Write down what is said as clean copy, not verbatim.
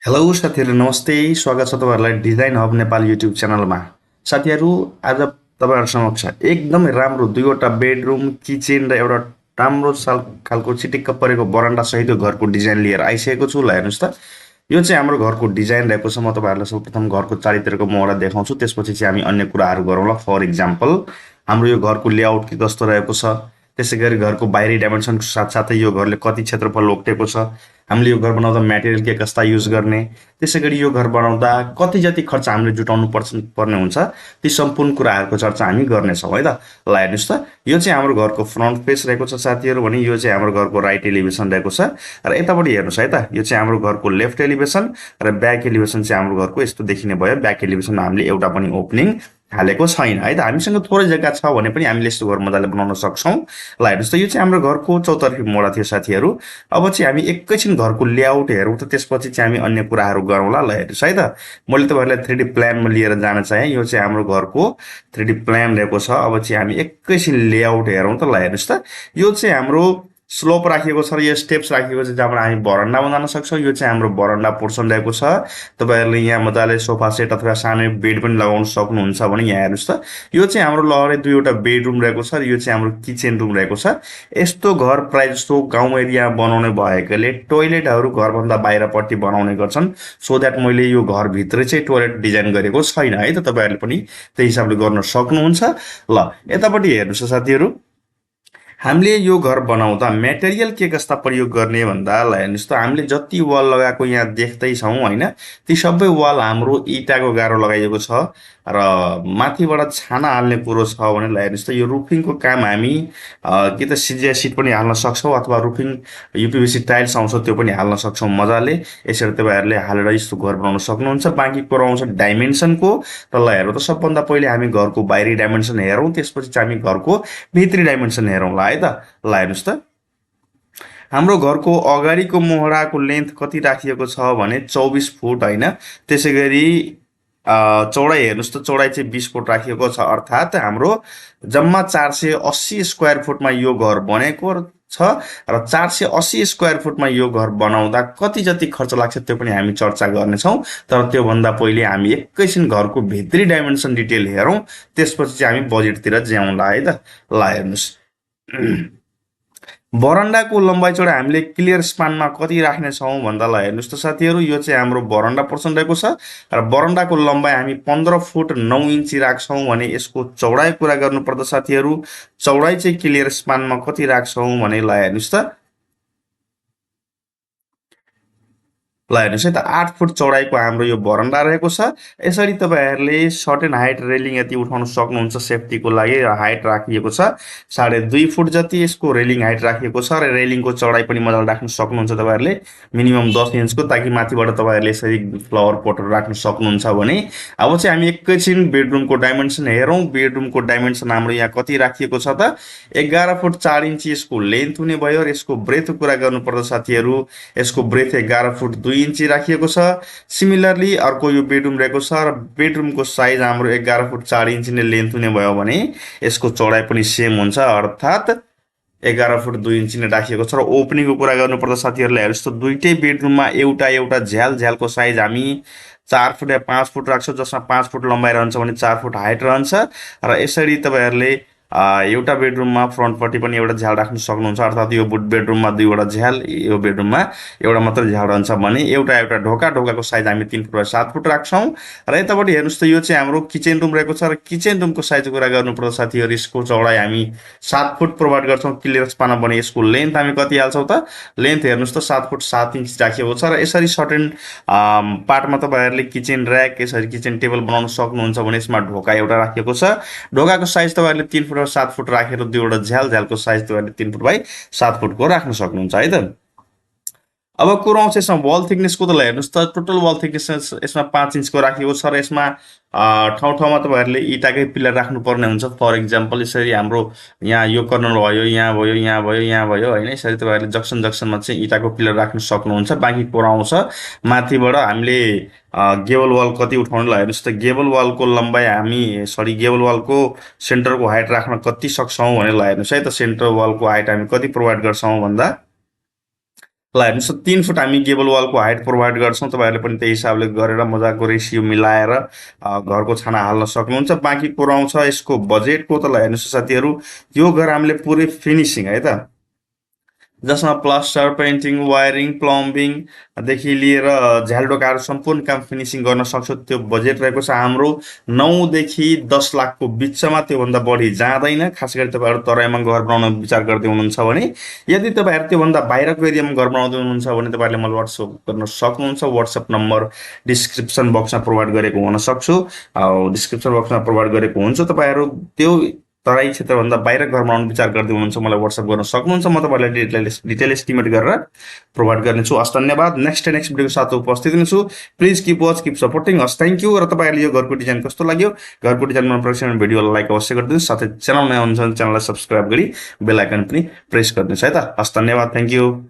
Hello साथीहरू नमस्ते स्वागत छ तपाईँहरूलाई डिजाइन हब नेपाल युट्युब च्यानलमा। साथीहरू आज तपाईँहरू समक्ष एकदमै राम्रो दुईवटा बेडरुम किचन र एउटा राम्रो खालको चिटिक्क परेको बरन्डा सहितको घरको डिजाइन लिएर आइसकेको छु। ल हेर्नुहोस् त, यो चाहिँ हाम्रो घरको डिजाइन रहेको छ। म तपाईँहरूलाई सर्वप्रथम घरको चारैतिरको मोहरा देखाउँछु, त्यसपछि चाहिँ हामी अन्य कुराहरू गरौँला। फर इक्जाम्पल हाम्रो यो घरको लेआउट के कस्तो रहेको छ, त्यसै गरी घरको बाहिरी डाइमेन्सनको साथसाथै यो घरले कति क्षेत्रफल ओगटेको छ, हामीले यो घर बनाउँदा मेटेरियल के कस्ता युज गर्ने, त्यसै गरी यो घर बनाउँदा कति जति खर्च हामीले जुटाउनु पर्ने हुन्छ, ती सम्पूर्ण कुराहरूको चर्चा हामी गर्नेछौँ है त। ल हेर्नुहोस् त, यो चाहिँ हाम्रो घरको फ्रन्ट फेस रहेको छ साथीहरू, भने यो चाहिँ हाम्रो घरको राइट एलिभेसन रहेको छ। र यतापट्टि हेर्नुहोस् है त, यो चाहिँ हाम्रो घरको लेफ्ट एलिभेसन र ब्याक एलिभेसन चाहिँ हाम्रो घरको यस्तो देखिने भयो। ब्याक एलिभेसनमा हामीले एउटा पनि ओपनिङ हालेको छैन है त। हामीसँग थोरै जग्गा छ भने पनि हामीले यस्तो घर मजाले बनाउन सक्छौँ। ल हेर्नुहोस् त, यो चाहिँ हाम्रो घरको चौतर्फी मोडा थियो साथीहरू। अब चाहिँ हामी एकैछिन घरको लेआउट हेरौँ त, त्यसपछि चाहिँ हामी अन्य कुराहरू गरौँला। ल हेर्नुहोस् है त, मैले तपाईँहरूलाई 3D प्लानमा लिएर जान चाहेँ। यो चाहिँ हाम्रो घरको 3D प्लान रहेको छ। अब चाहिँ हामी एकैछिन लेआउट हेरौँ त। ल हेर्नुहोस् त, यो चाहिँ हाम्रो स्लोप राखिएको छ र यो स्टेप्स राखिएको छ जहाँबाट हामी बरन्डा बनाउन सक्छौँ। यो चाहिँ हाम्रो बरन्डा पोर्सन रहेको छ। तपाईँहरूले यहाँ मजाले सोफा सेट अथवा सानो बेड पनि लगाउन सक्नुहुन्छ भने यहाँ हेर्नुहोस् त, यो चाहिँ हाम्रो लहरै दुईवटा बेडरुम रहेको छ र यो चाहिँ हाम्रो किचन रुम रहेको छ। यस्तो घर प्रायः जस्तो गाउँ एरिया बनाउने भएकोले टोइलेटहरू घरभन्दा बाहिरपट्टि बनाउने गर्छन्, सो द्याट मैले यो घरभित्रै चाहिँ टोइलेट डिजाइन गरेको छैन है त। तपाईँहरूले पनि त्यही हिसाबले गर्न सक्नुहुन्छ। ल यतापट्टि हेर्नुहोस् त साथीहरू, हामीले यो घर बनाउँदा मेटेरियल के कस्ता प्रयोग गर्ने भन्दा, ल हेर्नुहोस् त, हामीले जति वाल लगाएको यहाँ देख्दैछौँ होइन, ती सबै वाल हाम्रो इँटाको गाह्रो लगाइएको छ र माथिबाट छाना हाल्ने कुरो छ भने ल हेर्नुहोस् त, यो रुफिङको काम हामी कि त सिजिया सिट पनि हाल्न सक्छौँ अथवा रुफिङ युपिभिसी टाइल्स आउँछ त्यो पनि हाल्न सक्छौँ मजाले। यसरी तपाईँहरूले हालेर यस्तो घर बनाउन सक्नुहुन्छ। बाँकी कुरो आउँछ डाइमेन्सनको। र ल हेरौँ त, सबभन्दा पहिले हामी घरको बाहिरी डाइमेन्सन हेरौँ, त्यसपछि चाहिँ हामी घरको भित्री डाइमेन्सन हेरौँला है त। ल हेर्नुहोस् त, हाम्रो घरको अगाडिको मोहडाको लेन्थ कति राखिएको छ भने 24 फुट होइन। त्यसै गरी चौडाइ हेर्नुहोस् त, चौडाइ चाहिँ 20 फुट राखिएको छ, अर्थात् हाम्रो जम्मा 480 स्क्वायर फुटमा यो घर बनेको छ। र 480 स्क्वायर फुटमा यो घर बनाउँदा कति जति खर्च लाग्छ त्यो पनि हामी चर्चा गर्नेछौँ। तर त्योभन्दा पहिले हामी एकैछिन घरको भित्री डाइमेन्सन डिटेल हेरौँ, त्यसपछि चाहिँ हामी बजेटतिर जाउँला है त। ल हेर्नुहोस्, बरन्डाको लम्बाइ चौडाइ हामीले क्लियर स्पानमा कति राख्नेछौँ भन्दा, ल हेर्नुहोस् त साथीहरू, यो चाहिँ हाम्रो बरन्डा पोर्सन रहेको छ र बरन्डाको लम्बाइ हामी 15 फुट 9 इन्ची राख्छौँ भने यसको चौडाइ कुरा गर्नुपर्दा साथीहरू, चौडाइ चाहिँ क्लियर स्पानमा कति राख्छौँ भने, ल हेर्नुहोस् त, ल हेर्नुहोस् है त, 8 फुट चौडाइको हाम्रो यो बरन्डा रहेको छ। यसरी तपाईँहरूले सर्ट एन्ड हाइट रेलिङ यति उठाउन सक्नुहुन्छ सेफ्टीको लागि। र हाइट राखिएको छ 2.5 फुट जति यसको रेलिङ हाइट राखिएको छ र रेलिङको चौडाइ पनि मजाले राख्न सक्नुहुन्छ तपाईँहरूले, मिनिमम 10 इन्चको, ताकि माथिबाट तपाईँहरूले यसरी फ्लावर पोटहरू राख्न सक्नुहुन्छ भने। अब चाहिँ हामी एकैछिन बेडरुमको डाइमेन्सन हेरौँ। बेडरुमको डाइमेन्सन हाम्रो यहाँ कति राखिएको छ त, 11 फुट 4 इन्ची यसको लेन्थ हुने भयो। र यसको ब्रेथको कुरा गर्नुपर्दा साथीहरू, यसको ब्रेथ 11 फुट 2 इन्ची राखिएको छ। सिमिलरली अर्को यो बेडरुम रहेको छ र बेडरुमको साइज हाम्रो 11 फुट 4 इन्ची नै लेन्थ हुने भयो भने यसको चौडाइ पनि सेम हुन्छ, अर्थात् 11 फुट 2 इन्ची नै राखिएको छ। र ओपनिङको कुरा गर्नुपर्दा साथीहरूलाई हेर्नुहोस् त, दुइटै बेडरुममा एउटा एउटा झ्यालको साइज हामी 4 फुट या 5 फुट राख्छौँ, जसमा 5 फुट लम्बाइ रहन्छ भने 4 फुट हाइट रहन्छ। र यसरी तपाईँहरूले एउटा बेडरुममा फ्रन्टपट्टि पनि एउटा झ्याल राख्न सक्नुहुन्छ, अर्थात् यो बेडरुममा दुईवटा झ्याल, यो बेडरुममा एउटा मात्र झ्याल रहन्छ भने एउटा एउटा ढोकाको साइज हामी 3 फुट वा 7 फुट राख्छौँ। र यतापट्टि हेर्नुहोस् त, यो चाहिँ हाम्रो किचन रुम रहेको छ। र किचन रुमको साइजको कुरा गर्नुपर्दा साथीहरू, यसको चौडाइ हामी 7 फुट प्रोभाइड गर्छौँ क्लियर स्पानमा भने यसको लेन्थ हामी कति हाल्छौँ त, लेन्थ हेर्नुहोस् त 7 फुट 7 इन्च राखिएको छ। र यसरी सर्ट एन्ड पार्टमा तपाईँहरूले किचन ऱ्याक, यसरी किचन टेबल बनाउन सक्नुहुन्छ भने यसमा ढोका एउटा राखिएको छ। ढोकाको साइज तपाईँहरूले 3 फुट वा 7 फुट राखेर दुईवटा झ्यालको साइज तपाईँहरूले 3 फुट बाई 7 फुटको राख्न सक्नुहुन्छ है त। अब कुरो आउँछ यसमा वाल थिकनेसको त, ल हेर्नुहोस् त, टोटल वाल थिकनेस यसमा 5 इन्चको राखिएको छ। र यसमा ठाउँ ठाउँमा तपाईँहरूले इँटाकै पिलर राख्नुपर्ने हुन्छ। फर इक्जाम्पल यसरी हाम्रो यहाँ यो कर्नर भयो, यहाँ भयो, यहाँ भयो, यहाँ भयो होइन, यसरी तपाईँहरूले जक्सनमा चाहिँ इँटाको पिलर राख्न सक्नुहुन्छ। बाँकी कुरो आउँछ माथिबाट हामीले गेबल वाल कति उठाउनु। ल हेर्नुहोस् त, गेबल वालको लम्बाइ हामी गेबल वालको सेन्टरको हाइट राख्न कति सक्छौँ भने, ल हेर्नुहोस् है त, सेन्टर वालको हाइट हामी कति प्रोभाइड गर्छौँ भन्दा ल हेर्नुहोस् 3 फुट हामी गेबल वालको हाइट प्रोभाइड गर्छौँ। तपाईँहरूले पनि त्यही हिसाबले गरेर मजाको रेसियो मिलाएर घरको छाना हाल्न सक्नुहुन्छ। बाँकी कुरो आउँछ यसको बजेटको। त ल हेर्नुहोस् साथीहरू, यो घर हामीले पुरै फिनिसिङ है त, जसमा प्लास्टर, पेन्टिङ, वायरिङ, प्लम्बिङदेखि लिएर झ्यालडोकाहरू सम्पूर्ण काम फिनिसिङ गर्न सक्छौँ। त्यो बजेट रहेको छ हाम्रो 9 देखि 10 लाखको बिचमा, त्योभन्दा बढी जाँदैन। खास गरी तपाईँहरू तराईमा घर बनाउन विचार गर्दै हुनुहुन्छ भने, यदि तपाईँहरू त्योभन्दा बाहिरको एरियामा घर बनाउँदै हुनुहुन्छ भने तपाईँहरूले मलाई व्हाट्सएप गर्न सक्नुहुन्छ। व्हाट्सएप नम्बर डिस्क्रिप्सन बक्समा प्रोभाइड गरेको हुन सक्छु, डिस्क्रिप्सन बक्समा प्रोभाइड गरेको हुन्छ। तपाईँहरू त्यो तराई क्षेत्रभन्दा बाहिर घर बनाउनु विचार गर्दै हुनुहुन्छ, मलाई व्हाट्सएप गर्न सक्नुहुन्छ। म तपाईँलाई डिटेल एस्टिमेट गरेर प्रोभाइड गर्नेछु। हस्, धन्यवाद। नेक्स्ट भिडियोको साथ उपस्थित हुनेछु। Please keep watch, keep supporting हस्। Thank you. र तपाईँहरूले यो घरको डिजाइन कस्तो लाग्यो, घरको डिजाइन मन परेको छ भने भिडियोलाई लाइक अवश्य गरिदिनुहोस्। साथै च्यानल नयाँ हुनुहुन्छ भने च्यानललाई सब्सक्राइब गरी बेल आइकन पनि प्रेस गरिदिनुहोस् है त। हस्, धन्यवाद। Thank you.